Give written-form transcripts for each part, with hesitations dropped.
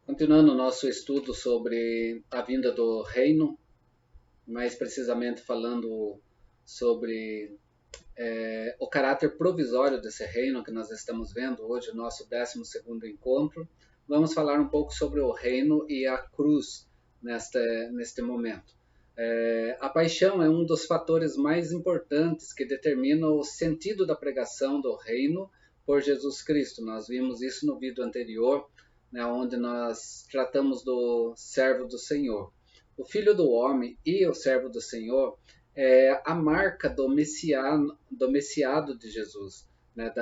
Continuando o nosso estudo sobre a vinda do reino, mais precisamente falando sobre o caráter provisório desse reino que nós estamos vendo hoje, o nosso 12º encontro, vamos falar um pouco sobre o reino e a cruz neste momento. A paixão é um dos fatores mais importantes que determina o sentido da pregação do reino por Jesus Cristo. Nós vimos isso no vídeo anterior, né, onde nós tratamos do servo do Senhor. O Filho do Homem e o servo do Senhor é a marca do messiado de Jesus, né,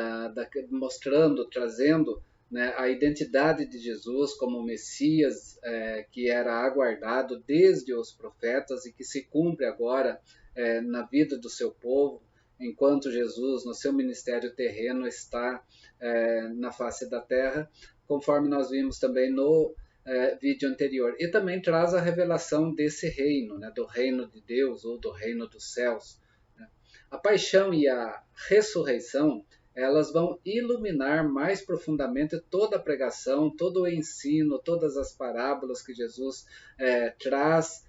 mostrando, trazendo, né, a identidade de Jesus como Messias, que era aguardado desde os profetas e que se cumpre agora na vida do seu povo, enquanto Jesus, no seu ministério terreno, está na face da terra, conforme nós vimos também no vídeo anterior. E também traz a revelação desse reino, né, do reino de Deus ou do reino dos céus. Né. A paixão e a ressurreição, elas vão iluminar mais profundamente toda a pregação, todo o ensino, todas as parábolas que Jesus traz,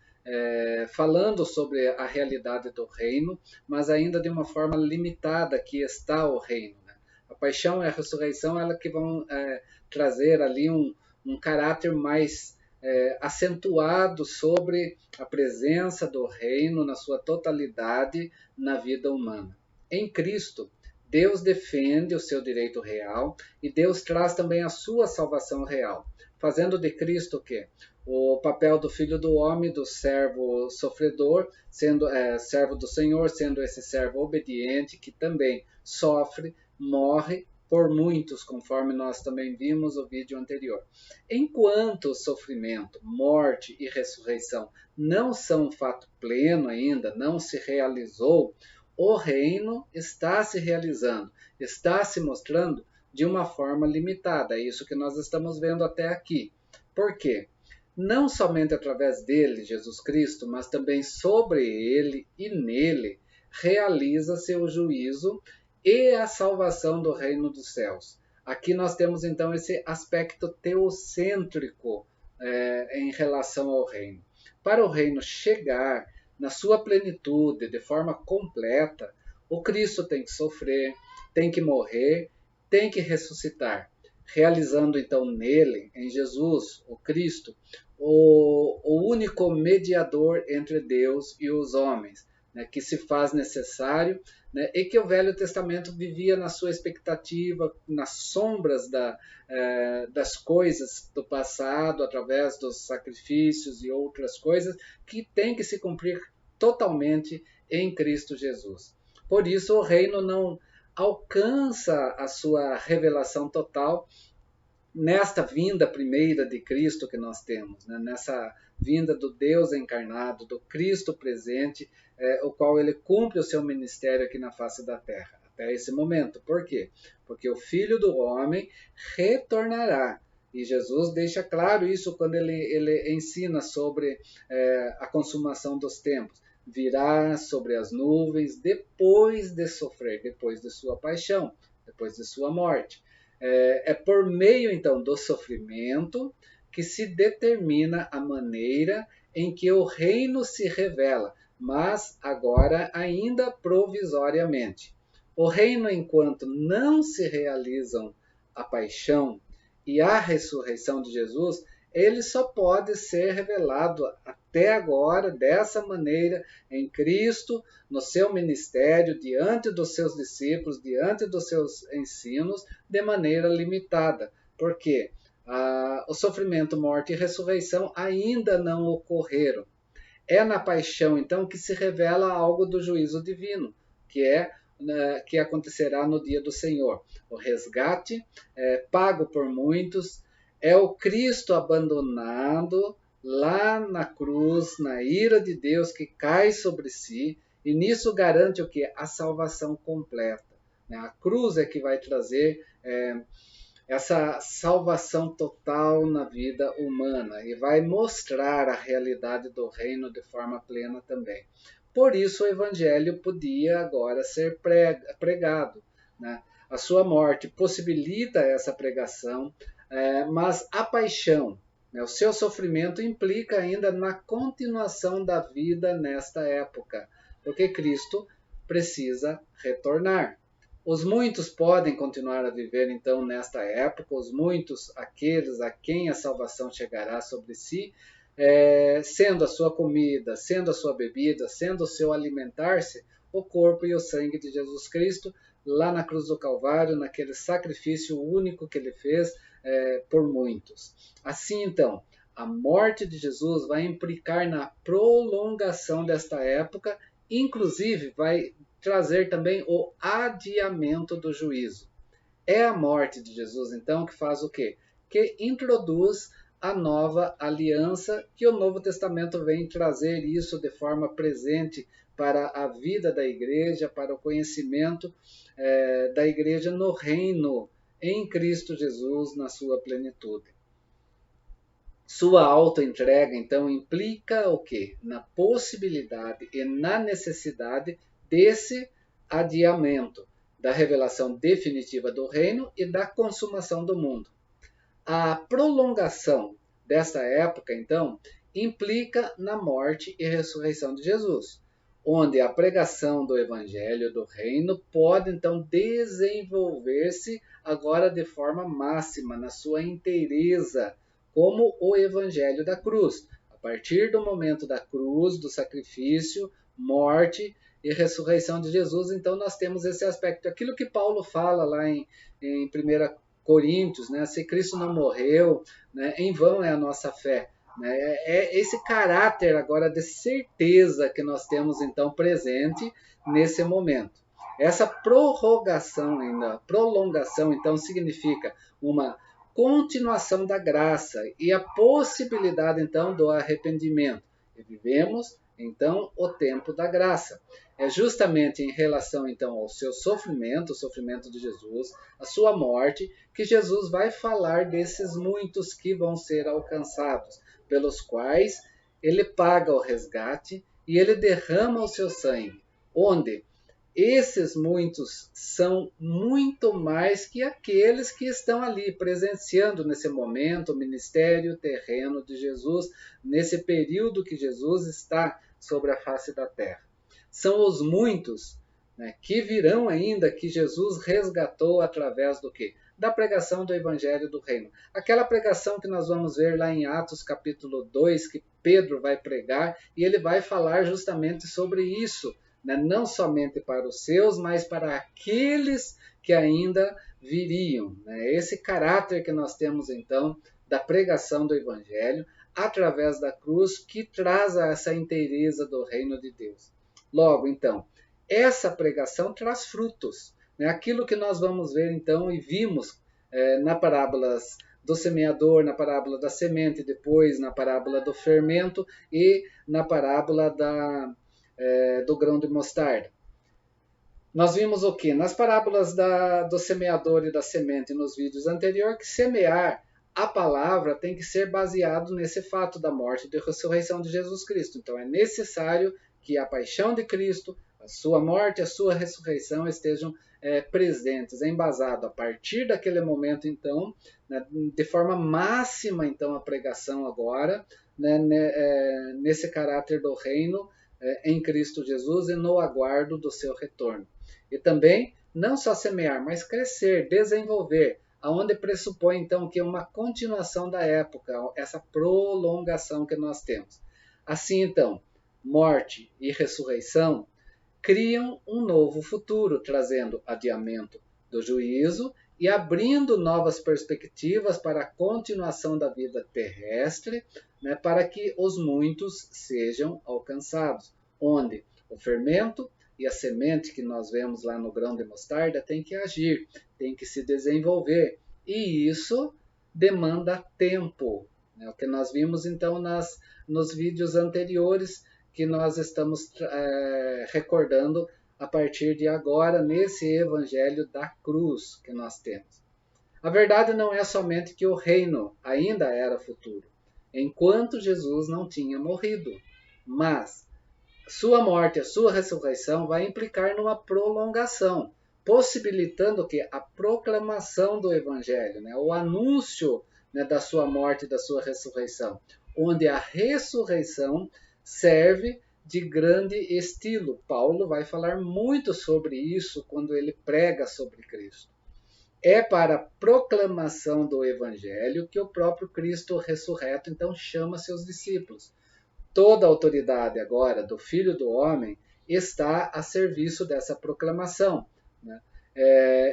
falando sobre a realidade do reino, mas ainda de uma forma limitada que está o reino. Né. A paixão e a ressurreição, elas que vão trazer ali um caráter mais acentuado sobre a presença do reino na sua totalidade na vida humana. Em Cristo, Deus defende o seu direito real e Deus traz também a sua salvação real, fazendo de Cristo o quê? O papel do Filho do Homem, do servo sofredor, sendo servo do Senhor, sendo esse servo obediente que também sofre, morre por muitos, conforme nós também vimos no vídeo anterior. Enquanto o sofrimento, morte e ressurreição não são um fato pleno ainda, não se realizou, o reino está se realizando, está se mostrando de uma forma limitada. É isso que nós estamos vendo até aqui. Por quê? Não somente através dele, Jesus Cristo, mas também sobre ele e nele, realiza-se o juízo e a salvação do reino dos céus. Aqui nós temos então esse aspecto teocêntrico em relação ao reino. Para o reino chegar na sua plenitude, de forma completa, o Cristo tem que sofrer, tem que morrer, tem que ressuscitar, realizando então nele, em Jesus, o Cristo, o único mediador entre Deus e os homens, né, que se faz necessário, né, e que o Velho Testamento vivia na sua expectativa, nas sombras das coisas do passado, através dos sacrifícios e outras coisas, que tem que se cumprir totalmente em Cristo Jesus. Por isso, o reino não alcança a sua revelação total nesta vinda primeira de Cristo que nós temos, né? Nessa vinda do Deus encarnado, do Cristo presente, o qual ele cumpre o seu ministério aqui na face da terra, até esse momento. Por quê? Porque o Filho do Homem retornará. E Jesus deixa claro isso quando ele ensina sobre a consumação dos tempos. Virá sobre as nuvens depois de sofrer, depois de sua paixão, depois de sua morte. É por meio, então, do sofrimento que se determina a maneira em que o reino se revela, mas agora ainda provisoriamente. O reino, enquanto não se realizam a paixão e a ressurreição de Jesus, ele só pode ser revelado até agora, dessa maneira, em Cristo, no seu ministério, diante dos seus discípulos, diante dos seus ensinos, de maneira limitada. Por quê? O sofrimento, morte e ressurreição ainda não ocorreram. É na paixão, então, que se revela algo do juízo divino, que acontecerá no dia do Senhor. O resgate pago por muitos, é o Cristo abandonado lá na cruz, na ira de Deus que cai sobre si, e nisso garante o que? A salvação completa. A cruz é que vai trazer essa salvação total na vida humana e vai mostrar a realidade do reino de forma plena também. Por isso o evangelho podia agora ser pregado, né? A sua morte possibilita essa pregação, mas a paixão, né? O seu sofrimento implica ainda na continuação da vida nesta época, porque Cristo precisa retornar. Os muitos podem continuar a viver então nesta época, os muitos, aqueles a quem a salvação chegará sobre si, sendo a sua comida, sendo a sua bebida, sendo o seu alimentar-se, o corpo e o sangue de Jesus Cristo, lá na cruz do Calvário, naquele sacrifício único que ele fez por muitos. Assim então, a morte de Jesus vai implicar na prolongação desta época, inclusive vai trazer também o adiamento do juízo. É a morte de Jesus, então, que faz o quê? Que introduz a nova aliança, que o Novo Testamento vem trazer isso de forma presente para a vida da igreja, para o conhecimento da igreja no reino em Cristo Jesus na sua plenitude. Sua autoentrega, então, implica o quê? Na possibilidade e na necessidade desse adiamento, da revelação definitiva do reino e da consumação do mundo. A prolongação desta época, então, implica na morte e ressurreição de Jesus, onde a pregação do evangelho do reino pode, então, desenvolver-se agora de forma máxima, na sua inteireza, como o evangelho da cruz. A partir do momento da cruz, do sacrifício, morte e ressurreição de Jesus, então nós temos esse aspecto. Aquilo que Paulo fala lá em 1 Coríntios, né? Se Cristo não morreu, né? Em vão é a nossa fé. Né? É esse caráter agora de certeza que nós temos então presente nesse momento. Essa prorrogação, prolongação, então significa uma continuação da graça e a possibilidade então do arrependimento. E vivemos então o tempo da graça. É justamente em relação então ao seu sofrimento, o sofrimento de Jesus, a sua morte, que Jesus vai falar desses muitos que vão ser alcançados, pelos quais ele paga o resgate e ele derrama o seu sangue, onde esses muitos são muito mais que aqueles que estão ali presenciando nesse momento o ministério terreno de Jesus, nesse período que Jesus está sobre a face da terra. São os muitos, né, que virão ainda, que Jesus resgatou através do quê? Da pregação do Evangelho do Reino. Aquela pregação que nós vamos ver lá em Atos capítulo 2, que Pedro vai pregar, e ele vai falar justamente sobre isso, né? Não somente para os seus, mas para aqueles que ainda viriam. Né? Esse caráter que nós temos então da pregação do Evangelho, através da cruz, que traz essa inteireza do reino de Deus. Logo, então, essa pregação traz frutos. Né? Aquilo que nós vamos ver, então, e vimos na parábola do semeador, na parábola da semente, depois na parábola do fermento e na parábola do grão de mostarda. Nós vimos o que? Nas parábolas do semeador e da semente nos vídeos anteriores, que semear a palavra tem que ser baseado nesse fato da morte e da ressurreição de Jesus Cristo. Então é necessário que a paixão de Cristo, a sua morte, a sua ressurreição estejam presentes, embasado a partir daquele momento, então, né, de forma máxima, então, a pregação agora, né, nesse caráter do reino em Cristo Jesus e no aguardo do seu retorno. E também, não só semear, mas crescer, desenvolver, aonde pressupõe, então, que é uma continuação da época, essa prolongação que nós temos. Assim, então, morte e ressurreição criam um novo futuro, trazendo adiamento do juízo e abrindo novas perspectivas para a continuação da vida terrestre, né, para que os muitos sejam alcançados, onde o fermento e a semente que nós vemos lá no grão de mostarda tem que agir, tem que se desenvolver, e isso demanda tempo, né, o que nós vimos então nos vídeos anteriores, que nós estamos recordando a partir de agora, nesse evangelho da cruz que nós temos. A verdade não é somente que o reino ainda era futuro, enquanto Jesus não tinha morrido, mas sua morte, a sua ressurreição vai implicar numa prolongação, possibilitando que a proclamação do evangelho, né, o anúncio, né, da sua morte e da sua ressurreição, onde a ressurreição serve de grande estilo. Paulo vai falar muito sobre isso quando ele prega sobre Cristo. É para a proclamação do Evangelho que o próprio Cristo ressurreto então chama seus discípulos. Toda a autoridade agora do Filho do Homem está a serviço dessa proclamação, né?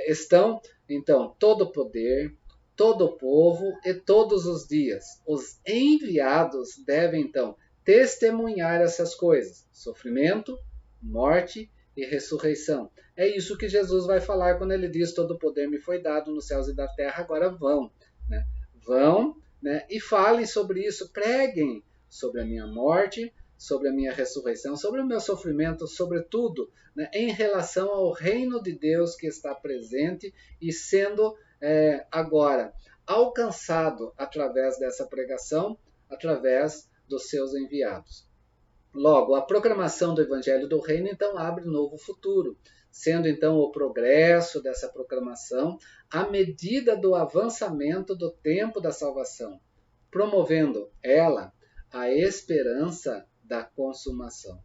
Estão, então, todo o poder, todo o povo e todos os dias. Os enviados devem, então, testemunhar essas coisas: sofrimento, morte e ressurreição. É isso que Jesus vai falar quando ele diz: todo o poder me foi dado nos céus e da terra, agora vão. Né? Vão, né? E falem sobre isso, preguem sobre a minha morte, sobre a minha ressurreição, sobre o meu sofrimento, sobre tudo, né, em relação ao reino de Deus que está presente e sendo agora alcançado através dessa pregação, através dos seus enviados. Logo, a proclamação do Evangelho do Reino, então, abre novo futuro, sendo, então, o progresso dessa proclamação à medida do avançamento do tempo da salvação, promovendo ela a esperança da consumação.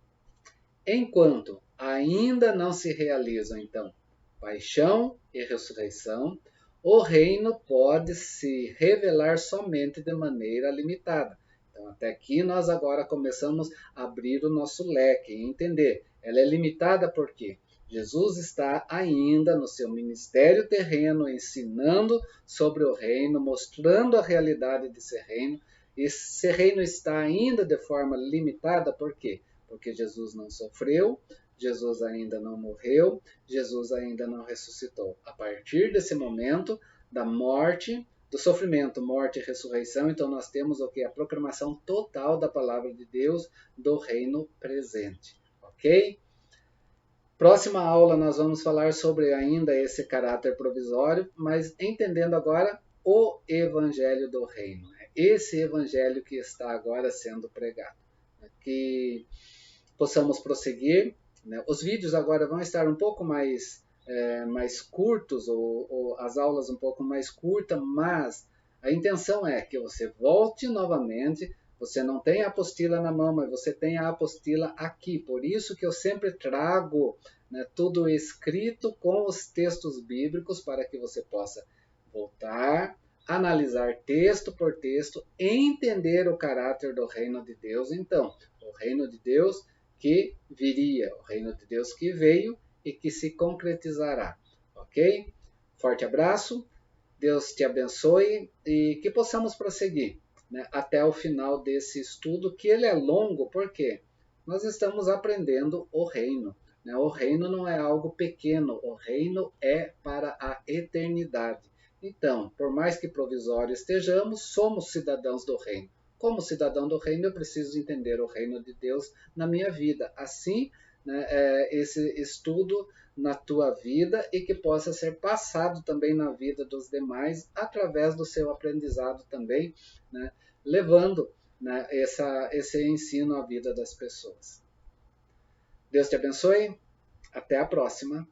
Enquanto ainda não se realizam, então, paixão e ressurreição, o reino pode se revelar somente de maneira limitada. Então, até aqui nós agora começamos a abrir o nosso leque e entender. Ela é limitada porque Jesus está ainda no seu ministério terreno, ensinando sobre o reino, mostrando a realidade desse reino. Esse reino está ainda de forma limitada, por quê? Porque Jesus não sofreu, Jesus ainda não morreu, Jesus ainda não ressuscitou. A partir desse momento da morte, do sofrimento, morte e ressurreição, então nós temos o que? A proclamação total da palavra de Deus do reino presente. Ok? Próxima aula nós vamos falar sobre ainda esse caráter provisório, mas entendendo agora o evangelho do reino. Esse evangelho que está agora sendo pregado. Que possamos prosseguir. Né? Os vídeos agora vão estar um pouco mais curtos, ou as aulas um pouco mais curtas, mas a intenção é que você volte novamente. Você não tem a apostila na mão, mas você tem a apostila aqui. Por isso que eu sempre trago, né, tudo escrito com os textos bíblicos para que você possa voltar, analisar texto por texto, entender o caráter do reino de Deus. Então, o reino de Deus que viria, o reino de Deus que veio e que se concretizará. Ok? Forte abraço, Deus te abençoe e que possamos prosseguir, né, até o final desse estudo, que ele é longo, porque nós estamos aprendendo o reino. Né? O reino não é algo pequeno, o reino é para a eternidade. Então, por mais que provisório estejamos, somos cidadãos do reino. Como cidadão do reino, eu preciso entender o reino de Deus na minha vida. Assim, né, esse estudo na tua vida e que possa ser passado também na vida dos demais através do seu aprendizado também, né, levando, né, esse ensino à vida das pessoas. Deus te abençoe. Até a próxima.